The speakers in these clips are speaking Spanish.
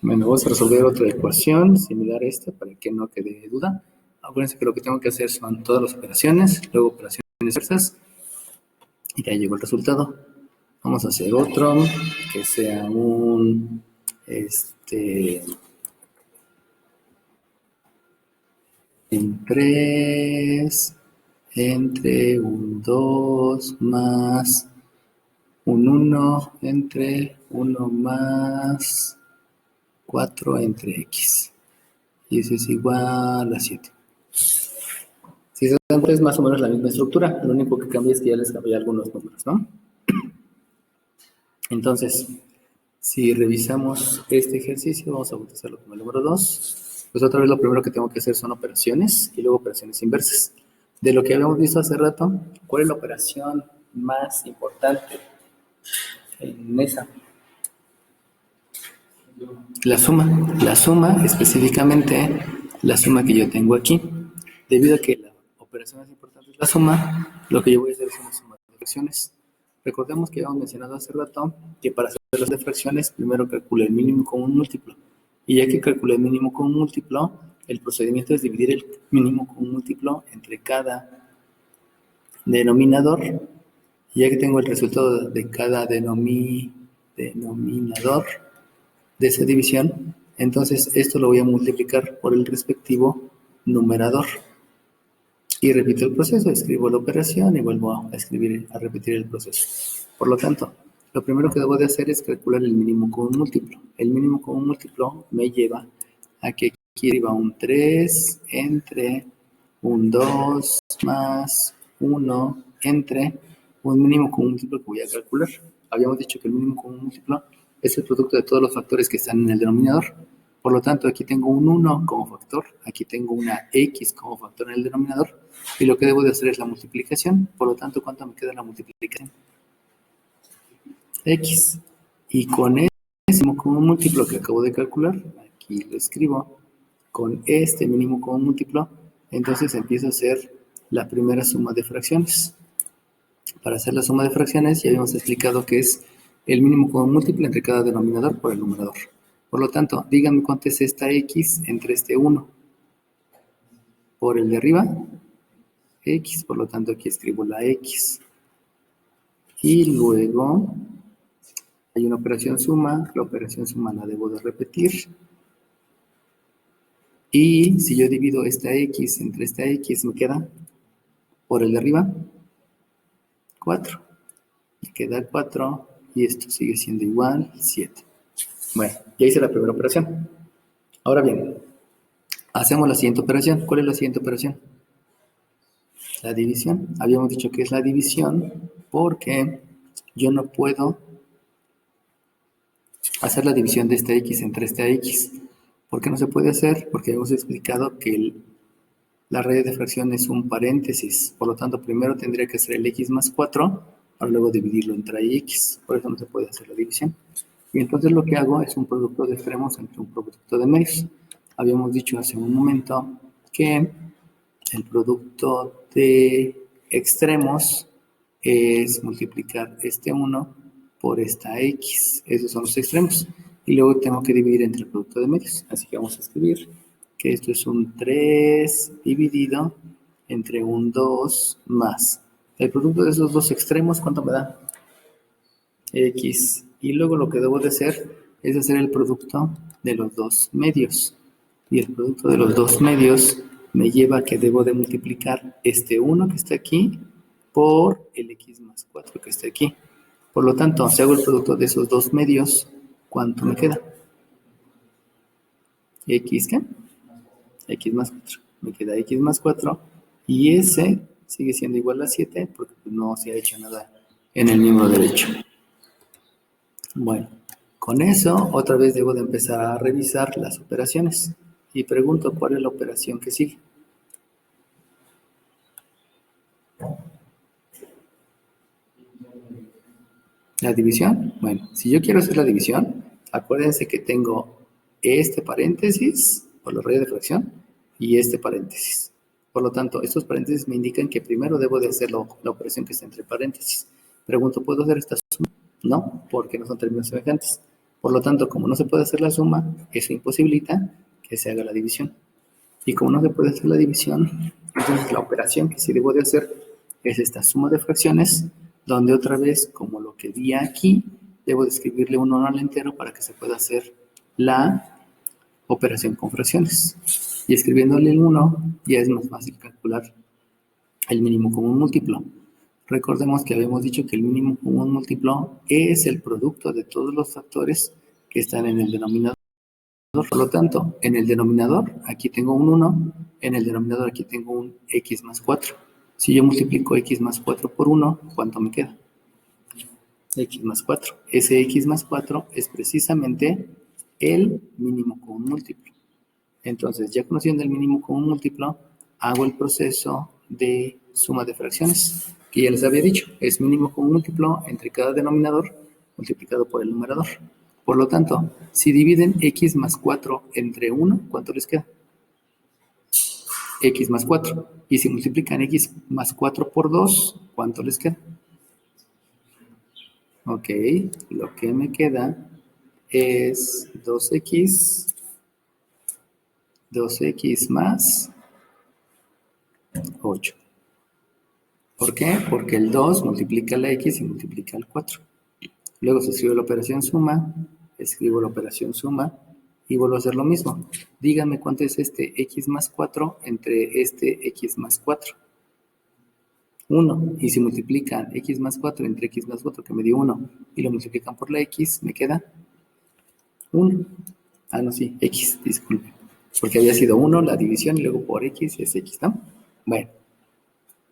Bueno, vamos a resolver otra ecuación similar a esta para que no quede duda. Acuérdense que lo que tengo que hacer son todas las operaciones, luego operaciones inversas y ya llegó el resultado. Vamos a hacer otro que sea un en 3 entre un 2 más un 1 entre 1 más 4 entre x. Y eso es igual a 7. Si se dan cuenta es más o menos la misma estructura, lo único que cambia es que ya les cambié algunos números, ¿no? Entonces, si revisamos este ejercicio, vamos a utilizarlo como el número 2. Pues otra vez lo primero que tengo que hacer son operaciones y luego operaciones inversas. De lo que habíamos visto hace rato, ¿cuál es la operación más importante en esa? La suma específicamente la suma que yo tengo aquí. Debido a que la operación más importante es la suma, lo que yo voy a hacer es una suma de fracciones. Recordemos que habíamos mencionado hace rato que para hacer las de fracciones, primero calculo el mínimo con un múltiplo. Y ya que calculé el mínimo con un múltiplo, el procedimiento es dividir el mínimo con un múltiplo entre cada denominador. Y ya que tengo el resultado de cada denominador de esa división, entonces esto lo voy a multiplicar por el respectivo numerador. Y repito el proceso, escribo la operación y vuelvo a repetir el proceso. Por lo tanto, lo primero que debo de hacer es calcular el mínimo con un múltiplo. El mínimo con un múltiplo me lleva a que aquí arriba un 3 entre un 2 más 1 entre un mínimo con un múltiplo que voy a calcular. Habíamos dicho que el mínimo con un múltiplo es el producto de todos los factores que están en el denominador. Por lo tanto, aquí tengo un 1 como factor, aquí tengo una x como factor en el denominador, y lo que debo de hacer es la multiplicación. Por lo tanto, ¿cuánto me queda la multiplicación? X. Y con ese mínimo común múltiplo que acabo de calcular, aquí lo escribo, con este mínimo común múltiplo, entonces empiezo a hacer la primera suma de fracciones. Para hacer la suma de fracciones ya habíamos explicado que es el mínimo común múltiplo entre cada denominador por el numerador. Por lo tanto, díganme cuánto es esta x entre este 1. Por el de arriba, x, por lo tanto aquí escribo la x. Y luego hay una operación suma, la operación suma la debo de repetir. Y si yo divido esta x entre esta x, me queda por el de arriba 4. Me queda 4 y esto sigue siendo igual 7. Bueno, ya hice la primera operación. Ahora bien, hacemos la siguiente operación. ¿Cuál es la siguiente operación? La división. Habíamos dicho que es la división porque yo no puedo hacer la división de esta x entre esta x. ¿Por qué no se puede hacer? Porque hemos explicado que la raíz de fracción es un paréntesis. Por lo tanto, primero tendría que ser el x más 4 para luego dividirlo entre x. Por eso no se puede hacer la división. Y entonces lo que hago es un producto de extremos entre un producto de medios. Habíamos dicho hace un momento que el producto de extremos es multiplicar este 1 por esta x. Esos son los extremos. Y luego tengo que dividir entre el producto de medios. Así que vamos a escribir que esto es un 3 dividido entre un 2 más. El producto de esos dos extremos, ¿cuánto me da? X. Y luego lo que debo de hacer es hacer el producto de los dos medios. Y el producto de los dos medios me lleva a que debo de multiplicar este 1 que está aquí por el x más 4 que está aquí. Por lo tanto, si hago el producto de esos dos medios, ¿cuánto me queda? ¿X qué? X más 4. Me queda X más 4 y ese sigue siendo igual a 7 porque no se ha hecho nada en el miembro derecho. Bueno, con eso otra vez debo de empezar a revisar las operaciones y pregunto cuál es la operación que sigue. ¿La división? Bueno, si yo quiero hacer la división, acuérdense que tengo este paréntesis por la raíz de fracción y este paréntesis. Por lo tanto, estos paréntesis me indican que primero debo de hacer la operación que está entre paréntesis. Pregunto, ¿puedo hacer esta suma? No, porque no son términos semejantes. Por lo tanto, como no se puede hacer la suma, eso imposibilita que se haga la división. Y como no se puede hacer la división, entonces la operación que sí debo de hacer es esta suma de fracciones, donde otra vez, como lo que di aquí, debo de escribirle un 1 al entero para que se pueda hacer la operación con fracciones. Y escribiéndole el 1 ya es más fácil calcular el mínimo común múltiplo. Recordemos que habíamos dicho que el mínimo común múltiplo es el producto de todos los factores que están en el denominador. Por lo tanto, en el denominador aquí tengo un 1, en el denominador aquí tengo un x más 4. Si yo multiplico x más 4 por 1, ¿cuánto me queda? X más 4. Ese x más 4 es precisamente el mínimo común múltiplo. Entonces, ya conociendo el mínimo común múltiplo, hago el proceso de suma de fracciones, que ya les había dicho, es mínimo común múltiplo entre cada denominador multiplicado por el numerador. Por lo tanto, si dividen x más 4 entre 1, ¿cuánto les queda? X más 4. Y si multiplican x más 4 por 2, ¿cuánto les queda? Ok, lo que me queda es 2x más 8. ¿Por qué? Porque el 2 multiplica la x y multiplica el 4. Luego se escribe la operación suma, escribo la operación suma y vuelvo a hacer lo mismo. Díganme cuánto es este x más 4 entre este x más 4. 1. Y si multiplican x más 4 entre x más 4, que me dio 1, y lo multiplican por la x, me queda 1. Ah, no, sí, x, disculpe. Porque había sido 1 la división y luego por x es x, ¿no? Bueno.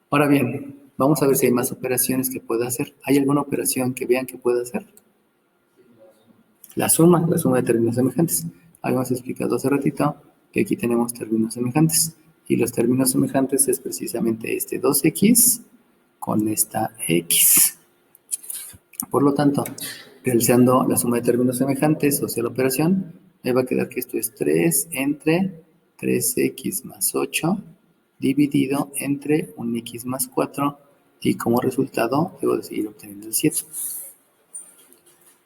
Ahora bien, vamos a ver si hay más operaciones que pueda hacer. ¿Hay alguna operación que vean que pueda hacer? La suma de términos semejantes. Habíamos explicado hace ratito que aquí tenemos términos semejantes. Y los términos semejantes es precisamente este 2x con esta x. Por lo tanto, realizando la suma de términos semejantes, o sea, la operación, me va a quedar que esto es 3 entre 3x más 8 dividido entre un x más 4 y como resultado debo de seguir obteniendo el 7.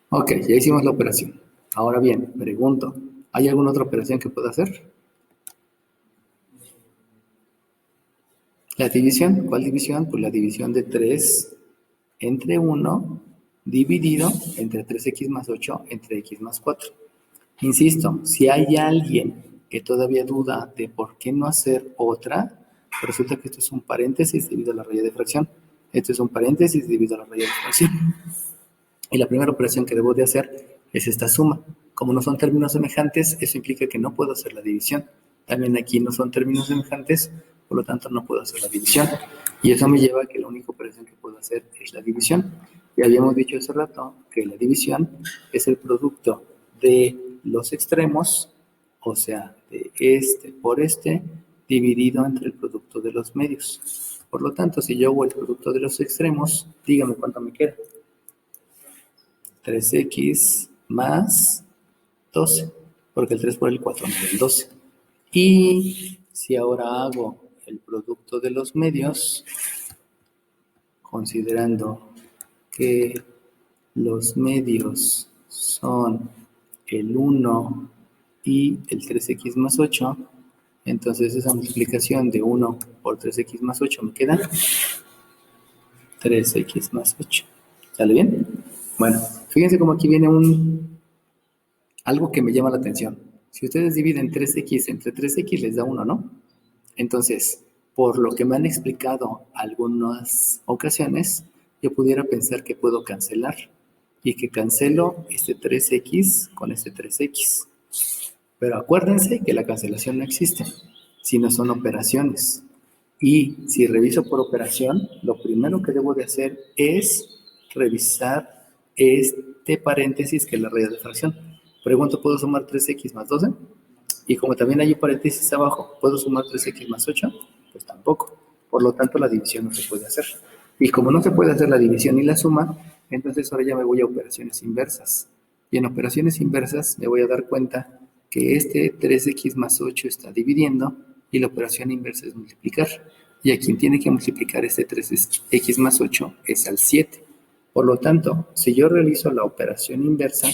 Ok, ya hicimos la operación. Ahora bien, pregunto, ¿hay alguna otra operación que pueda hacer? La división. ¿Cuál división? Pues la división de 3 entre 1 dividido entre 3x más 8 entre x más 4. Insisto, si hay alguien que todavía duda de por qué no hacer otra, resulta que esto es un paréntesis debido a la raya de fracción. Esto es un paréntesis debido a la raya de fracción. Y la primera operación que debo de hacer es esta suma. Como no son términos semejantes, eso implica que no puedo hacer la división. También aquí no son términos semejantes, por lo tanto no puedo hacer la división. Y eso me lleva a que la única operación que puedo hacer es la división. Ya habíamos dicho hace rato que la división es el producto de los extremos, o sea, de este por este, dividido entre el producto de los medios. Por lo tanto, si yo hago el producto de los extremos, dígame cuánto me queda. 3x más 12, porque el 3 por el 4 me da el 12. Y si ahora hago el producto de los medios, considerando que los medios son el 1 y el 3x más 8, entonces esa multiplicación de 1 por 3x más 8 me queda 3x más 8. ¿Sale bien? Bueno, fíjense cómo aquí viene algo que me llama la atención. Si ustedes dividen 3x entre 3x les da 1, ¿no? Entonces, por lo que me han explicado algunas ocasiones, yo pudiera pensar que puedo cancelar y que cancelo este 3x con este 3x. Pero acuérdense que la cancelación no existe, sino son operaciones. Y si reviso por operación, lo primero que debo de hacer es revisar este paréntesis que es la raya de fracción. Pregunto, ¿puedo sumar 3x más 12? Y como también hay un paréntesis abajo, ¿puedo sumar 3x más 8? Pues tampoco. Por lo tanto, la división no se puede hacer. Y como no se puede hacer la división y la suma, entonces ahora ya me voy a operaciones inversas. Y en operaciones inversas me voy a dar cuenta que este 3x más 8 está dividiendo y la operación inversa es multiplicar. Y a quien tiene que multiplicar este 3x más 8 es al 7. Por lo tanto, si yo realizo la operación inversa,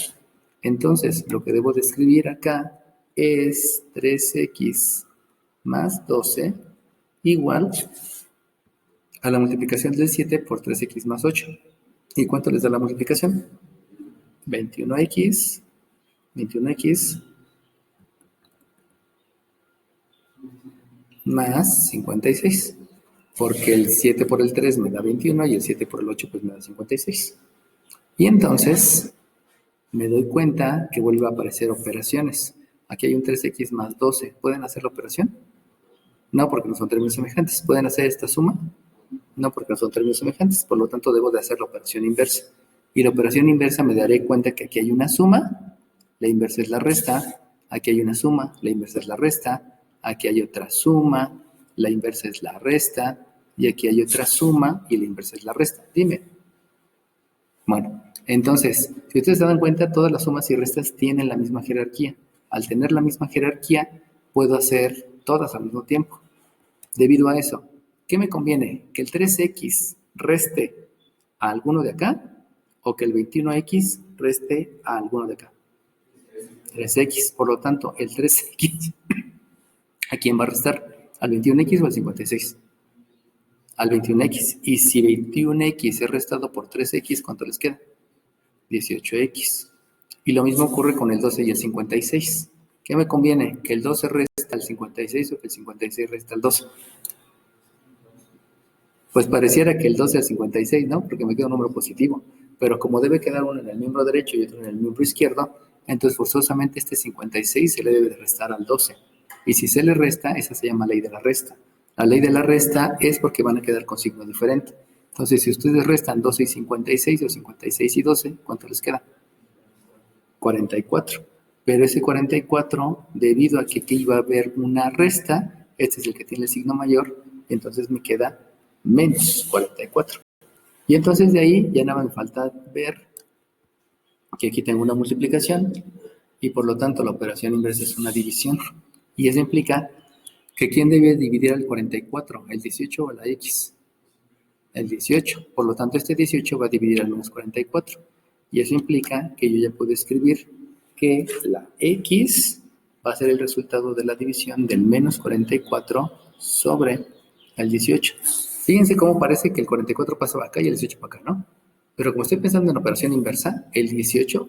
Entonces, lo que debo de escribir acá es 3x más 12 igual a la multiplicación del 7 por 3x más 8. ¿Y cuánto les da la multiplicación? 21x más 56. Porque el 7 por el 3 me da 21 y el 7 por el 8 pues me da 56. Y entonces me doy cuenta que vuelve a aparecer operaciones. Aquí hay un 3x más 12. ¿Pueden hacer la operación? No, porque no son términos semejantes. ¿Pueden hacer esta suma? No, porque no son términos semejantes. Por lo tanto, debo de hacer la operación inversa. Y la operación inversa me daré cuenta que aquí hay una suma, la inversa es la resta, aquí hay una suma, la inversa es la resta, aquí hay otra suma, la inversa es la resta, y aquí hay otra suma y la inversa es la resta. Dime. Bueno, entonces, si ustedes se dan cuenta, todas las sumas y restas tienen la misma jerarquía. Al tener la misma jerarquía, puedo hacer todas al mismo tiempo. Debido a eso, ¿qué me conviene? ¿Que el 3x reste a alguno de acá o que el 21x reste a alguno de acá? 3x, por lo tanto, el 3x, ¿a quién va a restar? ¿Al 21x o al 56? Al 21x. Y si 21x es restado por 3x, ¿cuánto les queda? 18x. Y lo mismo ocurre con el 12 y el 56. ¿Qué me conviene? ¿Que el 12 resta al 56 o que el 56 resta al 12? Pues pareciera que el 12 al 56, ¿no? Porque me queda un número positivo. Pero como debe quedar uno en el miembro derecho y otro en el miembro izquierdo, entonces forzosamente este 56 se le debe de restar al 12. Y si se le resta, esa se llama ley de la resta. La ley de la resta es porque van a quedar con signo diferente. Entonces, si ustedes restan 12 y 56 o 56 y 12, ¿cuánto les queda? 44. Pero ese 44, debido a que aquí iba a haber una resta, este es el que tiene el signo mayor, entonces me queda menos 44. Y entonces de ahí ya nada me falta ver que aquí tengo una multiplicación y por lo tanto la operación inversa es una división. Y eso implica que ¿quién debe dividir al 44? ¿El 18 o la X? El 18. Por lo tanto, este 18 va a dividir al menos 44. Y eso implica que yo ya puedo escribir que la X va a ser el resultado de la división del menos 44 sobre el 18. Fíjense cómo parece que el 44 pasa acá y el 18 para acá, ¿no? Pero como estoy pensando en operación inversa, el 18